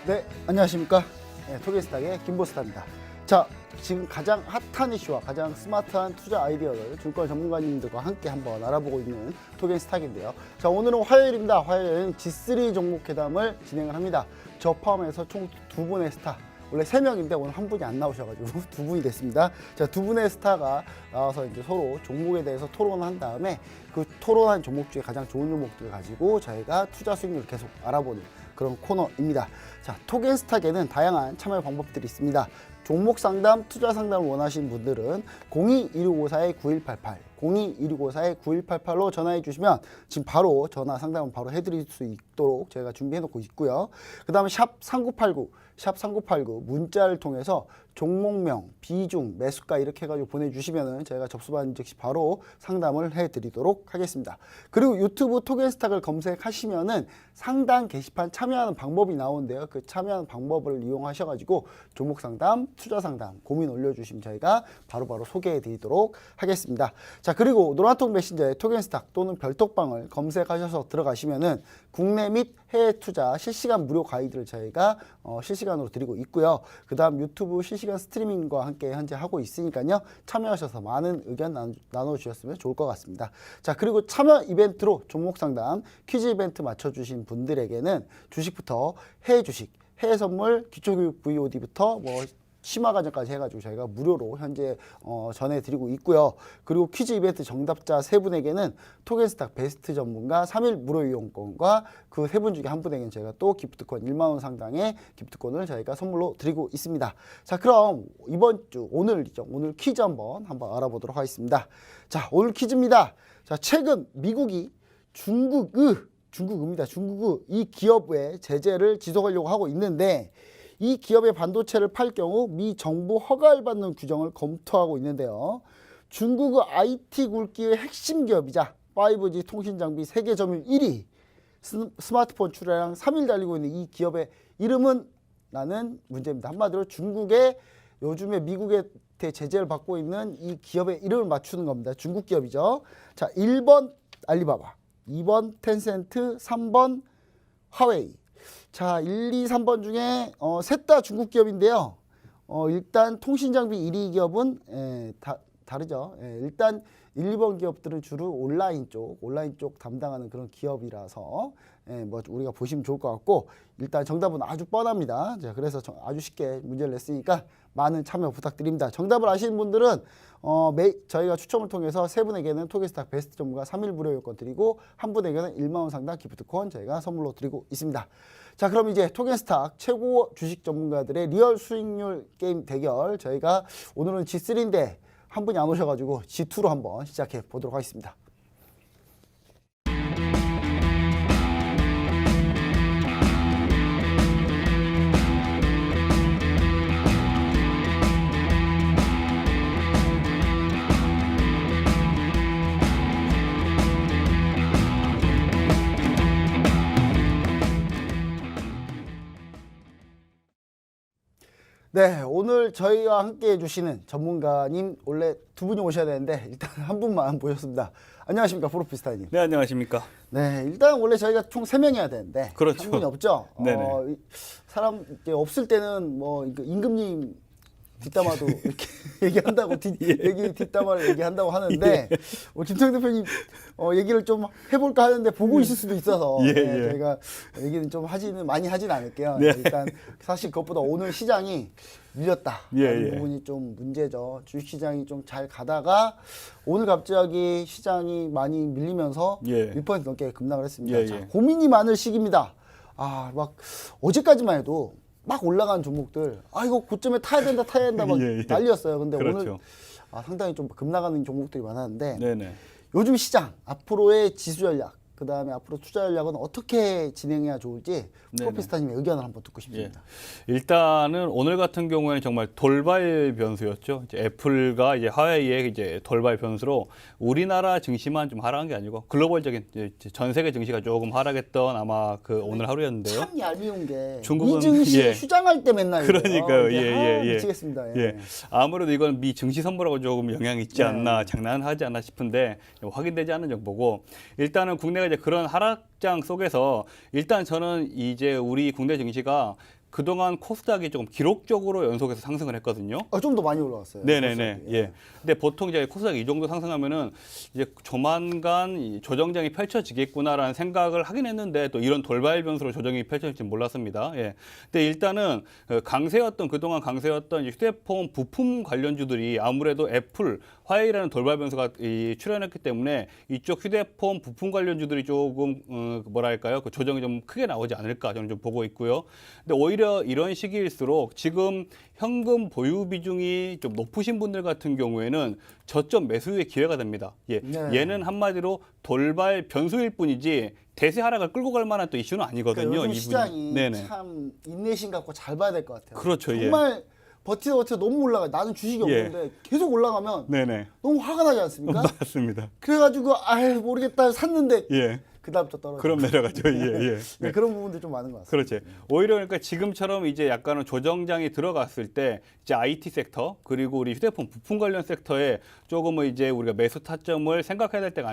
네, 안녕하십니까. 네, 토게스탁의 김보스타입니다. 자, 지금 가장 핫한 이슈와 가장 스마트한 투자 아이디어를 증권 전문가님들과 함께 한번 알아보고 있는 토게스탁인데요. 자, 오늘은 화요일입니다. 화요일은 G3 종목 회담을 진행을 합니다. 저 포함해서 총 두 분의 스타, 원래 3명인데 오늘 한 분이 안 나오셔가지고 두 분이 됐습니다. 자, 두 분의 스타가 나와서 이제 서로 종목에 대해서 토론을 한 다음에 그 토론한 종목 중에 가장 좋은 종목들을 가지고 저희가 투자 수익률을 계속 알아보는 그런 코너입니다. 자, 토겐스탁에는 다양한 참여 방법들이 있습니다. 종목 상담, 투자 상담을 원하시는 분들은 02-1654-9188, 02-1654-9188로 전화해 주시면 지금 바로 전화 상담을 바로 해드릴 수 있도록 저희가 준비해 놓고 있고요. 그 다음에 샵 3989 문자를 통해서 종목명, 비중, 매수가 이렇게 해가지고 보내주시면은 저희가 접수받은 즉시 바로 상담을 해드리도록 하겠습니다. 그리고 유튜브 토겐스탁을 검색하시면은 상담 게시판 참여하는 방법이 나오는데요. 그 참여하는 방법을 이용하셔가지고 종목 상담, 투자 상담, 고민 올려주시면 저희가 바로바로 소개해드리도록 하겠습니다. 자, 그리고 노란톡 메신저에 토겐스탁 또는 별톡방을 검색하셔서 들어가시면은 국내 및 해외 투자 실시간 무료 가이드를 저희가 실시간으로 드리고 있고요. 그 다음 유튜브 실시간 스트리밍과 함께 현재 하고 있으니까요. 참여하셔서 많은 의견 나눠주셨으면 좋을 것 같습니다. 자, 그리고 참여 이벤트로 종목 상담, 퀴즈 이벤트 맞춰주신 분들에게는 주식부터 해외 주식, 해외 선물, 기초교육 VOD부터 심화과정까지 해가지고 저희가 무료로 현재 전해드리고 있고요. 그리고 퀴즈 이벤트 정답자 3분에게는 토겐스탁 베스트 전문가 3일 무료 이용권과 그 3분 중에 한 분에게는 저희가 또 기프트콘 1만 원 상당의 기프트콘을 저희가 선물로 드리고 있습니다. 자, 그럼 이번 주 오늘이죠. 오늘 퀴즈 한번 알아보도록 하겠습니다. 자, 오늘 퀴즈입니다. 자, 최근 미국이 중국의 이 기업의 제재를 지속하려고 하고 있는데 이 기업의 반도체를 팔 경우 미 정부 허가를 받는 규정을 검토하고 있는데요. 중국의 IT 굴기의 핵심 기업이자 5G 통신 장비 세계 점유율 1위, 스마트폰 출하량 3위 달리고 있는 이 기업의 이름은? 라는 문제입니다. 한마디로 중국의 요즘에 미국의 제재를 받고 있는 이 기업의 이름을 맞추는 겁니다. 중국 기업이죠. 자, 1번 알리바바, 2번 텐센트, 3번 화웨이. 자, 1, 2, 3번 중에 셋 다 중국 기업인데요. 일단 통신장비 1위 기업은 다르죠. 일단 1, 2번 기업들은 주로 온라인 쪽 담당하는 그런 기업이라서 우리가 보시면 좋을 것 같고, 일단 정답은 아주 뻔합니다. 자, 그래서 아주 쉽게 문제를 냈으니까 많은 참여 부탁드립니다. 정답을 아시는 분들은 저희가 추첨을 통해서 3분에게는 토게스탁 베스트 전문가 3일 무료 이용권 드리고, 한 분에게는 1만 원 상당 기프트콘 저희가 선물로 드리고 있습니다. 자, 그럼 이제 토겐스탁 최고 주식 전문가들의 리얼 수익률 게임 대결, 저희가 오늘은 G3인데 한 분이 안 오셔가지고 G2로 한번 시작해 보도록 하겠습니다. 네, 오늘 저희와 함께 해주시는 전문가님 원래 두 분이 오셔야 되는데 일단 한 분만 모셨습니다. 안녕하십니까, 프로피스타님. 네, 안녕하십니까. 네, 일단 원래 저희가 총 3명이어야 되는데 그렇죠. 한 분이 없죠. 네네. 사람 이제 없을 때는 임금님 뒷담화도 이렇게 얘기한다고 뒷담화를 얘기한다고 하는데 김청 대표님 얘기를 좀 해볼까 하는데 보고 있을 수도 있어서 저희가 얘기는 좀 많이 하진 않을게요. 네. 일단 사실 그것보다 오늘 시장이 밀렸다라는 부분이 좀 문제죠. 주식시장이 좀 잘 가다가 오늘 갑자기 시장이 많이 밀리면서 1% 넘게 급락을 했습니다. 자, 고민이 많을 시기입니다. 막 어제까지만 해도 막 올라간 종목들, 이거 고점에 타야 된다 막 난리였어요. 근데 그렇죠. 오늘 상당히 좀 급나가는 종목들이 많았는데 네네. 요즘 시장 앞으로의 지수 전략, 그 다음에 앞으로 투자 전략은 어떻게 진행해야 좋을지 프로피스타님의 의견을 한번 듣고 싶습니다. 일단은 오늘 같은 경우에는 정말 돌발 변수였죠. 이제 애플과 이제 화웨이의 이제 돌발 변수로 우리나라 증시만 좀 하락한 게 아니고 글로벌적인 전 세계 증시가 조금 하락했던 아마 그 오늘 하루였는데요. 참 얄미운 게 중국은 이 증시 휴장할 때 맨날 그러니까요. 미치겠습니다. 아무래도 이건 미 증시 선물하고 조금 영향이 있지 않나, 장난하지 않나 싶은데 확인되지 않은 정보고, 일단은 국내가 이제 그런 하락장 속에서 일단 저는 이제 우리 국내 증시가 그동안 코스닥이 조금 기록적으로 연속해서 상승을 했거든요. 좀 더 많이 올라갔어요. 네네네. 코스닥이. 예. 근데 보통 이제 코스닥이 이 정도 상승하면은 이제 조만간 이 조정장이 펼쳐지겠구나라는 생각을 하긴 했는데 또 이런 돌발 변수로 조정이 펼쳐질지 몰랐습니다. 예. 근데 일단은 그동안 강세였던 이 휴대폰 부품 관련주들이 아무래도 애플, 화웨이라는 돌발 변수가 출현했기 때문에 이쪽 휴대폰 부품 관련주들이 조금 뭐랄까요? 그 조정이 좀 크게 나오지 않을까 저는 좀 보고 있고요. 근데 오히려 이런 시기일수록 지금 현금 보유 비중이 좀 높으신 분들 같은 경우에는 저점 매수의 기회가 됩니다. 예. 네. 얘는 한마디로 돌발 변수일 뿐이지 대세 하락을 끌고 갈 만한 또 이슈는 아니거든요. 그러니까 요즘 이분이. 시장이 네네. 참 인내심 갖고 잘 봐야 될 것 같아요. 그렇죠, 예. 정말 버티다 너무 올라가요. 나는 주식이 예. 없는데 계속 올라가면 네네. 너무 화가 나지 않습니까? 맞습니다. 그래가지고 모르겠다 샀는데 예. 그 다음부터 떨어져. 그럼 내려가죠. 예, 예. 네, 그런 부분들 좀 많은 것 같습니다. 그렇지. 오히려 그러니까 지금처럼 이제 약간은 조정장이 들어갔을 때 이제 IT 섹터 그리고 우리 휴대폰 부품 관련 섹터에 조금은 이제 우리가 매수 타점을 생각해야 될 때가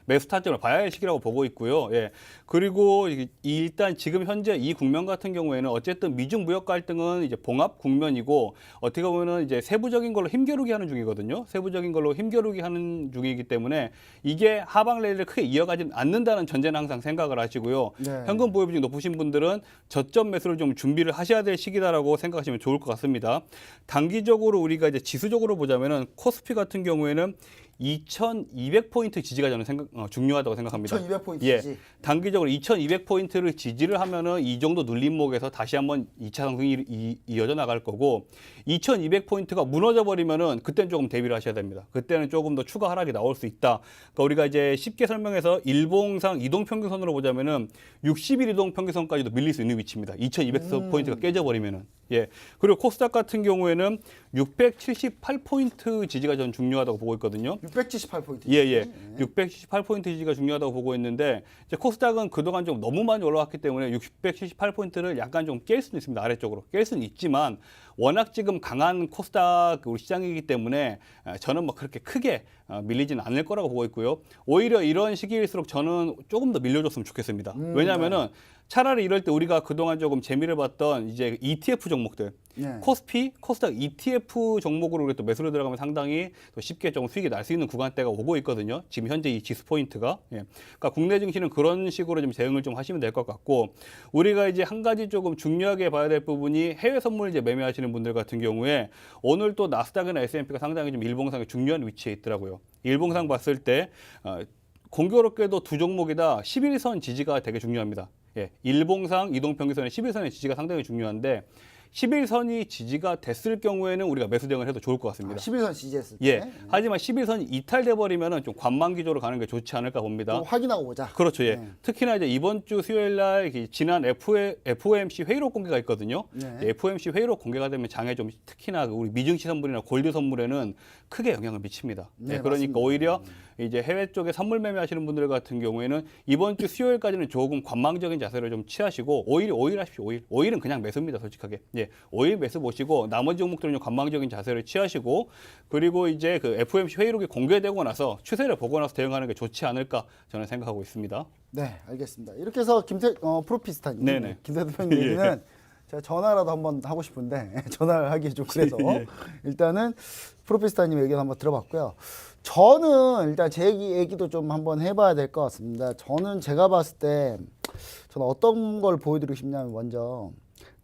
매수 타점을 봐야 할 시기라고 보고 있고요. 예. 그리고 일단 지금 현재 이 국면 같은 경우에는 어쨌든 미중 무역 갈등은 이제 봉합 국면이고 어떻게 보면은 이제 세부적인 걸로 힘겨루기 하는 중이거든요. 세부적인 걸로 힘겨루기 하는 중이기 때문에 이게 하방 랠리를 크게 이어가지 않는다는 전제는 항상 생각을 하시고요. 네. 현금 보유 비중 높으신 분들은 저점 매수를 좀 준비를 하셔야 될 시기다라고 생각하시면 좋을 것 같습니다. 단기적으로 우리가 이제 지수적으로 보자면은 코스피 같은 경우에는 2,200포인트 지지가 저는 중요하다고 생각합니다. 2,200포인트 예, 지지. 단기적으로 2,200포인트를 지지를 하면은 이 정도 눌림목에서 다시 한번 2차 상승이 이어져 나갈 거고 2,200포인트가 무너져 버리면은 그때는 조금 대비를 하셔야 됩니다. 그때는 조금 더 추가 하락이 나올 수 있다. 그러니까 우리가 이제 쉽게 설명해서 일봉상 이동평균선으로 보자면은 60일 이동평균선까지도 밀릴 수 있는 위치입니다. 2,200포인트가 깨져 버리면은. 예. 그리고 코스닥 같은 경우에는 678포인트 지지가 저는 중요하다고 보고 있거든요. 678포인트. 예, 예. 678포인트 지지가 중요하다고 보고 있는데 이제 코스닥은 그동안 좀 너무 많이 올라왔기 때문에 678포인트를 약간 좀 깰 수는 있습니다. 아래쪽으로. 깰 수는 있지만 워낙 지금 강한 코스닥 우리 시장이기 때문에 저는 뭐 그렇게 크게 밀리지는 않을 거라고 보고 있고요. 오히려 이런 시기일수록 저는 조금 더 밀려줬으면 좋겠습니다. 왜냐하면은 차라리 이럴 때 우리가 그동안 조금 재미를 봤던 이제 ETF 종목들, 네. 코스피, 코스닥 ETF 종목으로 우리 또 매수로 들어가면 상당히 또 쉽게 좀 수익이 날 수 있는 구간대가 오고 있거든요. 지금 현재 이 지수 포인트가. 예. 그러니까 국내 증시는 그런 식으로 좀 대응을 좀 하시면 될 것 같고 우리가 이제 한 가지 조금 중요하게 봐야 될 부분이 해외 선물 이제 매매하시는 분들 같은 경우에 오늘 또 나스닥이나 S&P가 상당히 좀 일봉상에 중요한 위치에 있더라고요. 일봉상 봤을 때 공교롭게도 두 종목이 다 11선 지지가 되게 중요합니다. 예, 일봉상 이동평균선의 11선의 지지가 상당히 중요한데 11선이 지지가 됐을 경우에는 우리가 매수 대응을 해도 좋을 것 같습니다. 11선 지지했을 때. 예. 하지만 11선이 이탈돼 버리면은 좀 관망 기조로 가는 게 좋지 않을까 봅니다. 또 확인하고 보자. 그렇죠. 예. 네. 특히나 이제 이번 주 수요일 날 지난 FOMC 회의록 공개가 있거든요. 네. FOMC 회의록 공개가 되면 장에 좀 특히나 우리 미증시 선물이나 골드 선물에는 크게 영향을 미칩니다. 네, 그러니까 맞습니다. 오히려 이제 해외 쪽에 선물 매매하시는 분들 같은 경우에는 이번 주 수요일까지는 조금 관망적인 자세를 좀 취하시고 오일 하십시오. 오일은 그냥 매수입니다. 솔직하게. 예. 오일 매수 보시고 나머지 종목들은 좀 관망적인 자세를 취하시고 그리고 이제 그 FOMC 회의록이 공개되고 나서 추세를 보고 나서 대응하는 게 좋지 않을까 저는 생각하고 있습니다. 네, 알겠습니다. 이렇게 해서 프로피스타님, 네네. 김태도 대표님 얘기는 제가 전화라도 한번 하고 싶은데 전화를 하기 좀 그래서 예. 일단은 프로피스타님 의견 한번 들어봤고요. 저는 일단 제 얘기도 좀 한번 해봐야 될 것 같습니다. 저는 제가 봤을 때 저는 어떤 걸 보여드리고 싶냐면 먼저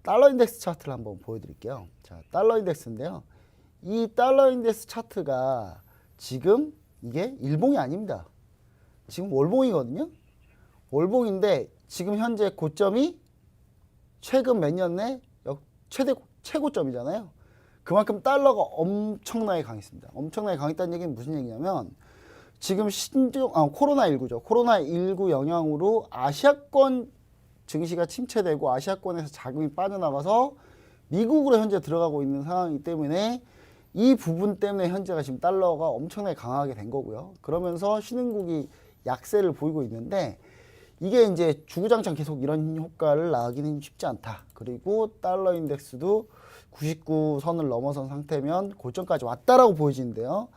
달러 인덱스 차트를 한번 보여드릴게요. 자, 달러 인덱스인데요. 이 달러 인덱스 차트가 지금 이게 일봉이 아닙니다. 지금 월봉이거든요. 월봉인데 지금 현재 고점이 최근 몇 년 내 최고점이잖아요. 그만큼 달러가 엄청나게 강했습니다. 엄청나게 강했다는 얘기는 무슨 얘기냐면 지금 코로나19죠. 코로나19 영향으로 아시아권 증시가 침체되고 아시아권에서 자금이 빠져나가서 미국으로 현재 들어가고 있는 상황이기 때문에 이 부분 때문에 현재가 지금 달러가 엄청나게 강하게 된 거고요. 그러면서 신흥국이 약세를 보이고 있는데 이게 이제 주구장창 계속 이런 효과를 나기는 쉽지 않다. 그리고 달러 인덱스도 99선을 넘어선 상태면 고점까지 왔다라고 보여지는데요.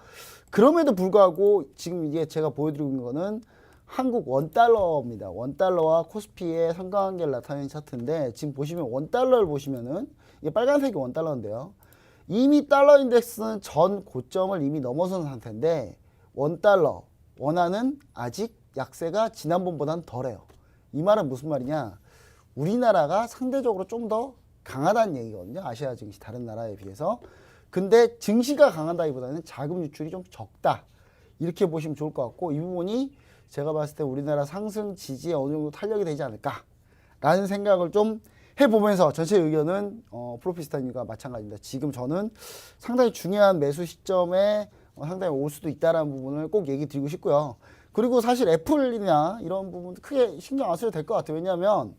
그럼에도 불구하고 지금 이게 제가 보여드리고 있는 거는 한국 원달러입니다. 원달러와 코스피의 상관관계를 나타내는 차트인데 지금 보시면 원달러를 보시면은 이게 빨간색이 원달러인데요. 이미 달러 인덱스는 전 고점을 이미 넘어선 상태인데 원달러, 원화는 아직 약세가 지난번보다는 덜해요. 이 말은 무슨 말이냐? 우리나라가 상대적으로 좀 더 강하다는 얘기거든요. 아시아 증시 다른 나라에 비해서. 근데 증시가 강하다기보다는 자금 유출이 좀 적다. 이렇게 보시면 좋을 것 같고 이 부분이 제가 봤을 때 우리나라 상승 지지에 어느 정도 탄력이 되지 않을까라는 생각을 좀 해보면서 전체 의견은 프로피스타님과 마찬가지입니다. 지금 저는 상당히 중요한 매수 시점에 상당히 올 수도 있다는 부분을 꼭 얘기 드리고 싶고요. 그리고 사실 애플이나 이런 부분 크게 신경 안 써도 될 것 같아요. 왜냐하면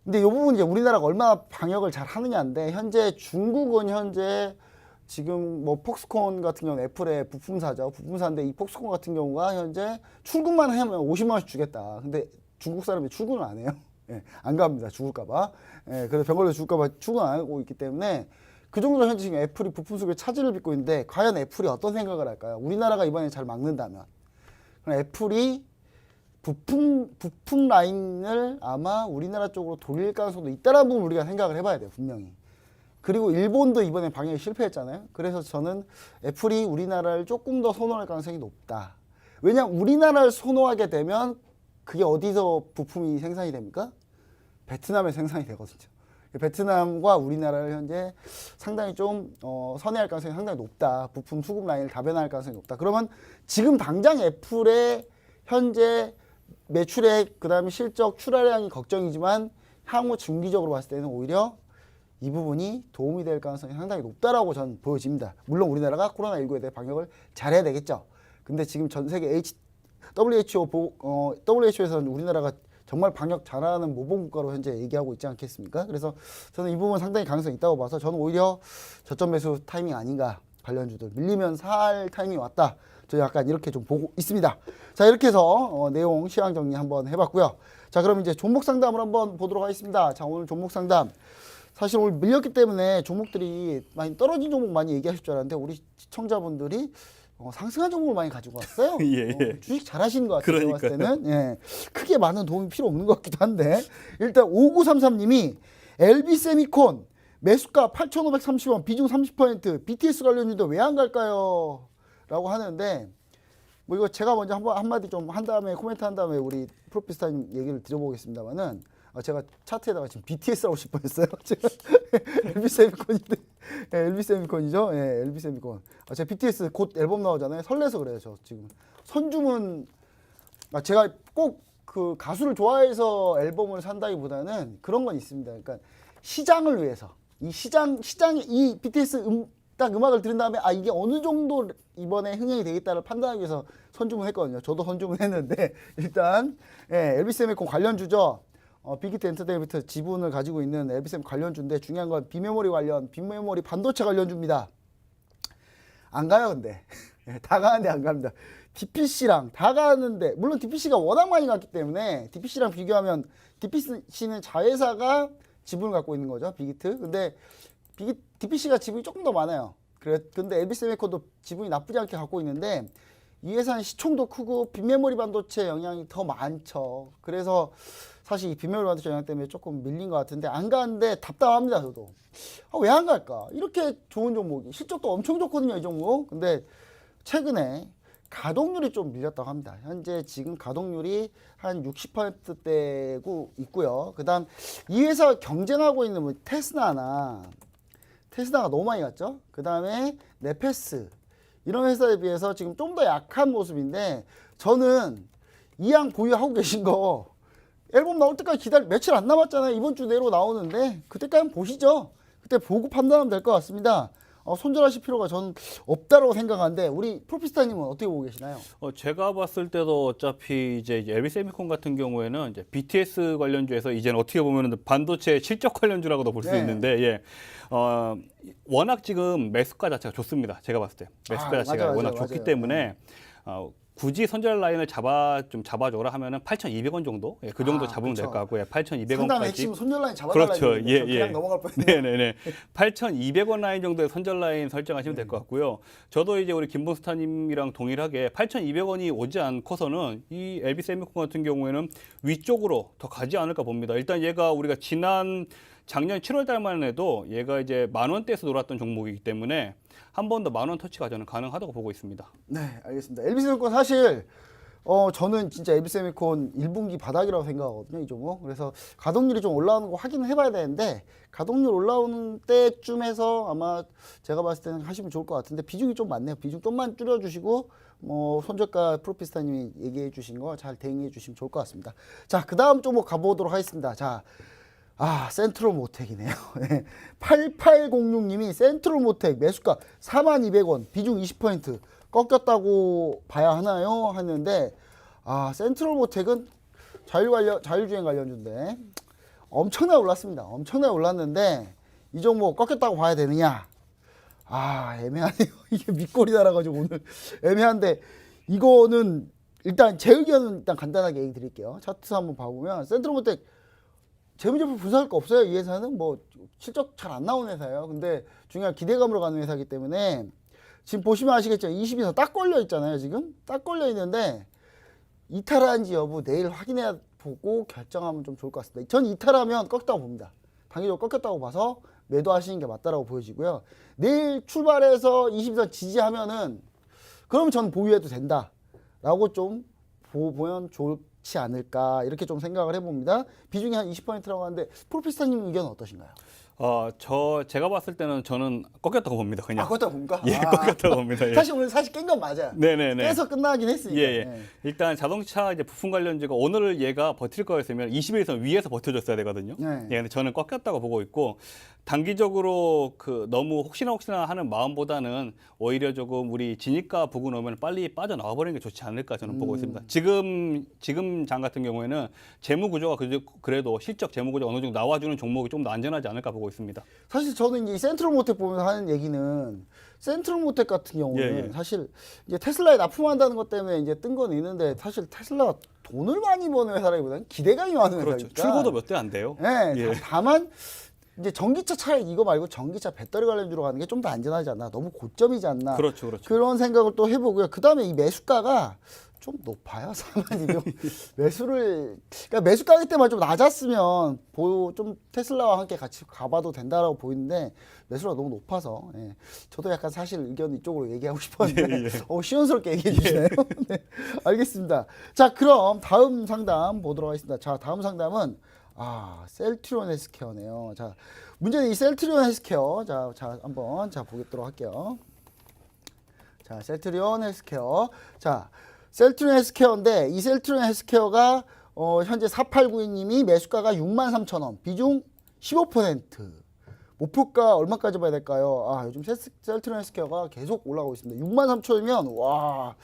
근데 이 부분 이제 우리나라가 얼마나 방역을 잘 하느냐인데 현재 중국은 현재 지금 뭐 폭스콘 같은 경우는 애플의 부품사죠. 부품사인데 이 폭스콘 같은 경우가 현재 출근만 하면 50만 원씩 주겠다. 근데 중국 사람이 출근을 안 해요. 예, 안 갑니다. 죽을까봐. 예, 그래서 병 걸려 죽을까봐 출근 안 하고 있기 때문에 그 정도로 현재 지금 애플이 부품 속에 차질을 빚고 있는데 과연 애플이 어떤 생각을 할까요? 우리나라가 이번에 잘 막는다면 그럼 애플이 부품 라인을 아마 우리나라 쪽으로 돌릴 가능성도 있다라는 부분 우리가 생각을 해봐야 돼요. 분명히. 그리고 일본도 이번에 방역에 실패했잖아요. 그래서 저는 애플이 우리나라를 조금 더 선호할 가능성이 높다. 왜냐하면 우리나라를 선호하게 되면 그게 어디서 부품이 생산이 됩니까? 베트남에 생산이 되거든요. 베트남과 우리나라를 현재 상당히 좀 선회할 가능성이 상당히 높다. 부품 수급 라인을 다변화할 가능성이 높다. 그러면 지금 당장 애플의 현재 매출액 그다음에 실적 출하량이 걱정이지만 향후 중기적으로 봤을 때는 오히려 이 부분이 도움이 될 가능성이 상당히 높다라고 저는 보여집니다. 물론 우리나라가 코로나19에 대해 방역을 잘해야 되겠죠. 근데 지금 전 세계 WHO에서는 우리나라가 정말 방역 잘하는 모범국가로 현재 얘기하고 있지 않겠습니까? 그래서 저는 이 부분 상당히 가능성이 있다고 봐서 저는 오히려 저점 매수 타이밍 아닌가. 관련주들 밀리면 살 타이밍이 왔다. 저 약간 이렇게 좀 보고 있습니다. 자, 이렇게 해서 내용 시황 정리 한번 해봤고요. 자, 그럼 이제 종목 상담을 한번 보도록 하겠습니다. 자, 오늘 종목 상담. 사실 오늘 밀렸기 때문에 종목들이 많이 떨어진 종목 많이 얘기하실 줄 알았는데 우리 시청자분들이 상승한 종목을 많이 가지고 왔어요. 예. 주식 잘하시는 것 같아요. 제가 봤을 그러니까요. 때는. 예. 크게 많은 도움이 필요 없는 것 같기도 한데 일단 5933님이 LB세미콘 매수가 8,530원 비중 30% BTS 관련주도 왜 안 갈까요? 라고 하는데 뭐 이거 제가 먼저 한마디 좀 한 다음에 코멘트 한 다음에 우리 프로피스타님 얘기를 드려보겠습니다만은 제가 차트에다가 지금 BTS라고 칠 뻔했어요. 제가 LB세미콘인데 LB세미콘이죠. 예, LB세미콘. 제가 BTS 곧 앨범 나오잖아요. 설레서 그래요. 저 지금 선주문 제가 꼭 그 가수를 좋아해서 앨범을 산다기보다는 그런 건 있습니다. 그러니까 시장을 위해서 이 시장이 이 BTS 딱 음악을 들은 다음에 이게 어느 정도 이번에 흥행이 되겠다를 판단하기 위해서 선주문했거든요. 저도 선주문했는데 일단 LB세미콘 관련주죠. 빅히트 엔터테인먼트 지분을 가지고 있는 LB세미 관련주인데 중요한 건 빅메모리 반도체 관련주입니다. 안 가요, 근데. 다 가는데 안 갑니다. DPC랑 다 가는데, 물론 DPC가 워낙 많이 갔기 때문에 DPC랑 비교하면 DPC는 자회사가 지분을 갖고 있는 거죠, 빅히트. 근데 DPC가 지분이 조금 더 많아요. 근데 LB세미콘도 지분이 나쁘지 않게 갖고 있는데 이 회사는 시총도 크고 빅메모리 반도체 영향이 더 많죠. 그래서 사실 이 빅메모리 반도체 영향 때문에 조금 밀린 것 같은데 안 가는데 답답합니다. 저도 왜 안 갈까? 이렇게 좋은 종목이 실적도 엄청 좋거든요, 이 종목. 근데 최근에 가동률이 좀 밀렸다고 합니다. 현재 지금 가동률이 한 60%대고 있고요. 그다음 이 회사 경쟁하고 있는 뭐 테스라가 너무 많이 갔죠. 그다음에 네페스 이런 회사에 비해서 지금 좀 더 약한 모습인데 저는 이양 보유하고 계신 거 앨범 나올 때까지 며칠 안 남았잖아요. 이번 주 내로 나오는데 그때까지 한번 보시죠. 그때 보고 판단하면 될 것 같습니다. 손절하실 필요가 저는 없다고 생각하는데 우리 프로피스타님은 어떻게 보고 계시나요? 제가 봤을 때도 어차피 이제 LB세미콘 같은 경우에는 이제 BTS 관련주에서 이제는 어떻게 보면은 반도체 실적 관련주라고도 볼 수 네. 있는데 워낙 지금 매수가 자체가 좋습니다. 제가 봤을 때 매수가 자체가 맞아요. 워낙 좋기 때문에 굳이 손절 라인을 잡아줘라 하면은 8,200원 정도, 예, 그 정도 잡으면 될 것 같고, 예, 8,200원까지. 상담 핵심 손절 라인 잡아달라는 그렇죠. 얘기인데 예, 그냥 예. 넘어갈 뻔했네요. 네네네. 8,200원 라인 정도의 손절 라인 설정하시면 될 것 같고요. 저도 이제 우리 김본스타님이랑 동일하게 8,200원이 오지 않고서는 이 LB 세미콘 같은 경우에는 위쪽으로 더 가지 않을까 봅니다. 일단 얘가 우리가 작년 7월 달만 해도 얘가 이제 10,000원대에서 놀았던 종목이기 때문에 한 번 더 10,000원 터치가 저는 가능하다고 보고 있습니다. 네, 알겠습니다. LB세미콘 사실 저는 진짜 LB세미콘 1분기 바닥이라고 생각하거든요, 이 종목. 그래서 가동률이 좀 올라오는 거 확인을 해봐야 되는데 가동률 올라오는 때쯤에서 아마 제가 봤을 때는 하시면 좋을 것 같은데 비중이 좀 많네요. 비중 좀만 줄여주시고 손절가 프로피스타님이 얘기해 주신 거 잘 대응해 주시면 좋을 것 같습니다. 자, 그 다음 종목 가보도록 하겠습니다. 자, 센트로모텍이네요. 8806님이 센트로모텍 매수가 42,000원, 비중 20% 꺾였다고 봐야 하나요? 하는데, 센트로모텍은 자율주행 관련주인데 엄청나게 올랐습니다. 엄청나게 올랐는데 이 종목 꺾였다고 봐야 되느냐? 애매하네요. 이게 밑골이 달아가지고 오늘 애매한데 이거는 일단 제 의견은 일단 간단하게 얘기 드릴게요. 차트 한번 봐보면 센트로모텍 재무제표 분석할 거 없어요. 이 회사는 뭐 실적 잘 안 나오는 회사예요. 근데 중요한 기대감으로 가는 회사이기 때문에 지금 보시면 아시겠죠. 20에서 딱 걸려 있잖아요. 지금 딱 걸려 있는데 이탈한지 여부 내일 확인해 보고 결정하면 좀 좋을 것 같습니다. 전 이탈하면 꺾였다고 봅니다. 단기적으로 꺾였다고 봐서 매도하시는 게 맞다라고 보여지고요. 내일 출발해서 20선 지지하면은 그러면 저는 보유해도 된다라고 좀 보면 좋지 않을까 이렇게 좀 생각을 해봅니다. 비중이 한 20%라고 하는데 프로피스타님 의견은 어떠신가요? 제가 봤을 때는 저는 꺾였다고 봅니다. 그냥. 꺾였다고 봅니까? 예, 꺾였다고 봅니다. 예. 사실 오늘 깬 건 맞아요. 네네네. 깨서 끝나긴 했으니까. 예. 네. 일단 자동차 이제 부품 관련주가 오늘 얘가 버틸 거였으면 21선 위에서 버텨줬어야 되거든요. 네. 예, 근데 저는 꺾였다고 보고 있고 단기적으로 너무 혹시나 하는 마음보다는 오히려 조금 우리 진입가 부근 오면 빨리 빠져나와 버리는 게 좋지 않을까 저는 보고 있습니다. 지금 장 같은 경우에는 재무 구조가 그래도 실적 재무 구조가 어느 정도 나와주는 종목이 좀 더 안전하지 않을까 보고 있습니다. 사실 저는 이제 센트로모텍 보면서 하는 얘기는 센트로모텍 같은 경우는 예. 사실 이제 테슬라에 납품한다는 것 때문에 이제 뜬 건 있는데 사실 테슬라가 돈을 많이 버는 회사라기보다는 기대감이 많은 그렇죠. 회사니까. 출고도 몇 대 안 돼요. 네, 예. 다만 이제 전기차 차익 이거 말고 전기차 배터리 관련주로 가는 게 좀 더 안전하지 않나, 너무 고점이지 않나. 그렇죠. 그런 생각을 또 해보고요. 그 다음에 이 매수가가 좀 높아요. 42,000. 그러니까 매수 가격 때만 좀 낮았으면 좀 테슬라와 함께 같이 가봐도 된다라고 보이는데 매수가 너무 높아서 저도 약간 사실 의견 이쪽으로 얘기하고 싶었는데 시원스럽게 얘기해 주시네요. 네, 알겠습니다. 자, 그럼 다음 상담 보도록 하겠습니다. 자, 다음 상담은 셀트리온 헬스케어네요. 자, 문제는 이 셀트리온 헬스케어 한번 보도록 할게요. 자, 셀트리온 헬스케어. 자, 셀트리온 헬스케어인데 이 셀트리온 헬스케어가 현재 4892님이 매수가가 63,000원, 비중 15%. 목표가 얼마까지 봐야 될까요? 요즘 셀트리온 헬스케어가 계속 올라가고 있습니다. 63,000원이면 와,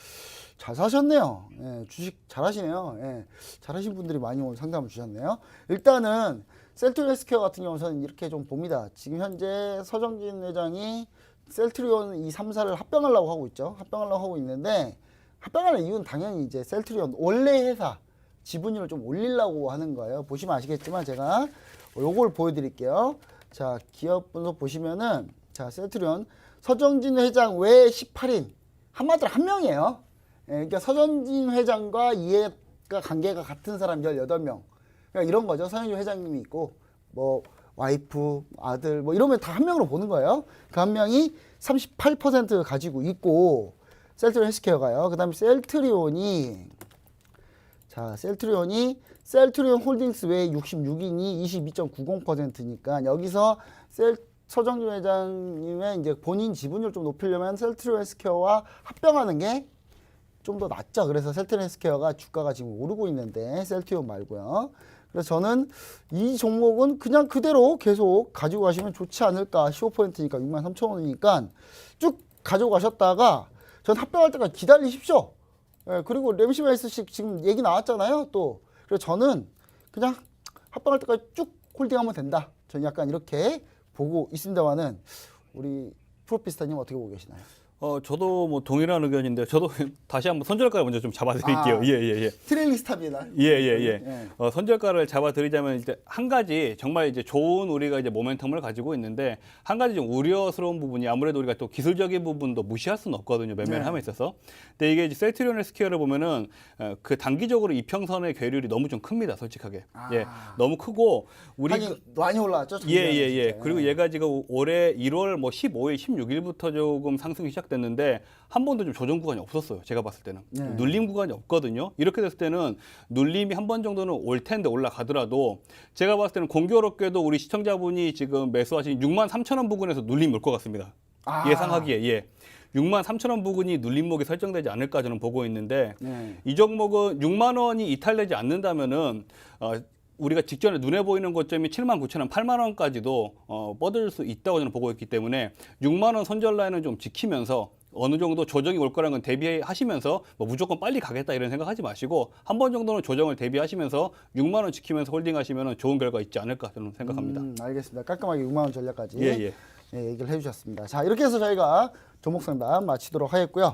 잘 사셨네요. 예, 주식 잘하시네요. 예, 잘하신 분들이 많이 오늘 상담을 주셨네요. 일단은 셀트리온 헬스케어 같은 경우는 이렇게 좀 봅니다. 지금 현재 서정진 회장이 셀트리온 이 3사를 합병하려고 하고 있죠. 합병하려고 하고 있는데 합병하는 이유는 당연히 이제 셀트리온 원래 회사 지분율을 좀 올리려고 하는 거예요. 보시면 아시겠지만 제가 요걸 보여드릴게요. 자, 기업 분석 보시면은 자, 셀트리온 서정진 회장 외 18인 한마디로 한 명이에요. 그러니까 서정진 회장과 이해가 관계가 같은 사람 18명. 그러니까 이런 거죠. 서정진 회장님이 있고 뭐 와이프, 아들 뭐 이러면 다 한 명으로 보는 거예요. 그 한 명이 38% 가지고 있고 셀트리온 헬스케어가요. 그다음에 셀트리온이 셀트리온 홀딩스 외에 66인이 22.90%니까 여기서 서정진 회장님의 이제 본인 지분율 좀 높이려면 셀트리온 헬스케어와 합병하는 게 좀 더 낫죠. 그래서 셀트리온 헬스케어가 주가가 지금 오르고 있는데 셀트리온 말고요. 그래서 저는 이 종목은 그냥 그대로 계속 가지고 가시면 좋지 않을까. 15%니까 63,000원이니까 쭉 가지고 가셨다가 전 합병할 때까지 기다리십시오. 그리고 램시마이스식 지금 얘기 나왔잖아요. 또 그래서 저는 그냥 합병할 때까지 쭉 홀딩하면 된다. 저는 약간 이렇게 보고 있습니다만은 우리 프로피스타님 어떻게 보고 계시나요? 저도 뭐 동일한 의견인데 저도 다시 한번 선절가를 먼저 좀 잡아드릴게요. 아. 예. 트레일링 스탑이다. 예. 선절가를 잡아드리자면 이제 한 가지 정말 이제 좋은 우리가 이제 모멘텀을 가지고 있는데 한 가지 좀 우려스러운 부분이 아무래도 우리가 또 기술적인 부분도 무시할 수는 없거든요. 매매를 네. 함에 있어서. 근데 이게 이제 셀트리온의 스퀘어를 보면은 그 단기적으로 이평선의 괴률이 너무 좀 큽니다. 솔직하게. 아. 예. 너무 크고 우리 하긴 많이 올라왔죠. 예. 진짜. 그리고 얘가 지금 올해 1월 뭐 15일, 16일부터 조금 상승이 시작됐는데 한 번도 좀 조정 구간이 없었어요. 제가 봤을 때는. 네. 눌림 구간이 없거든요. 이렇게 됐을 때는 눌림이 한 번 정도는 올 텐데 올라가더라도 제가 봤을 때는 공교롭게도 우리 시청자분이 지금 매수하신 63,000원 부근에서 눌림 올 것 같습니다. 아. 예상하기에. 예. 63,000원 부근이 눌림목이 설정되지 않을까 저는 보고 있는데 네. 이 종목은 6만 원이 이탈되지 않는다면은 우리가 직전에 눈에 보이는 고점이 79,000원, 8만 원까지도 뻗을 수 있다고 저는 보고 있기 때문에 6만 원 손절 라인은 좀 지키면서 어느 정도 조정이 올 거라는 건 대비하시면서 뭐 무조건 빨리 가겠다 이런 생각하지 마시고 한 번 정도는 조정을 대비하시면서 6만 원 지키면서 홀딩하시면 좋은 결과 있지 않을까 저는 생각합니다. 알겠습니다. 깔끔하게 6만 원 전략까지 예. 얘기를 해주셨습니다. 자, 이렇게 해서 저희가 종목 상담 마치도록 하겠고요.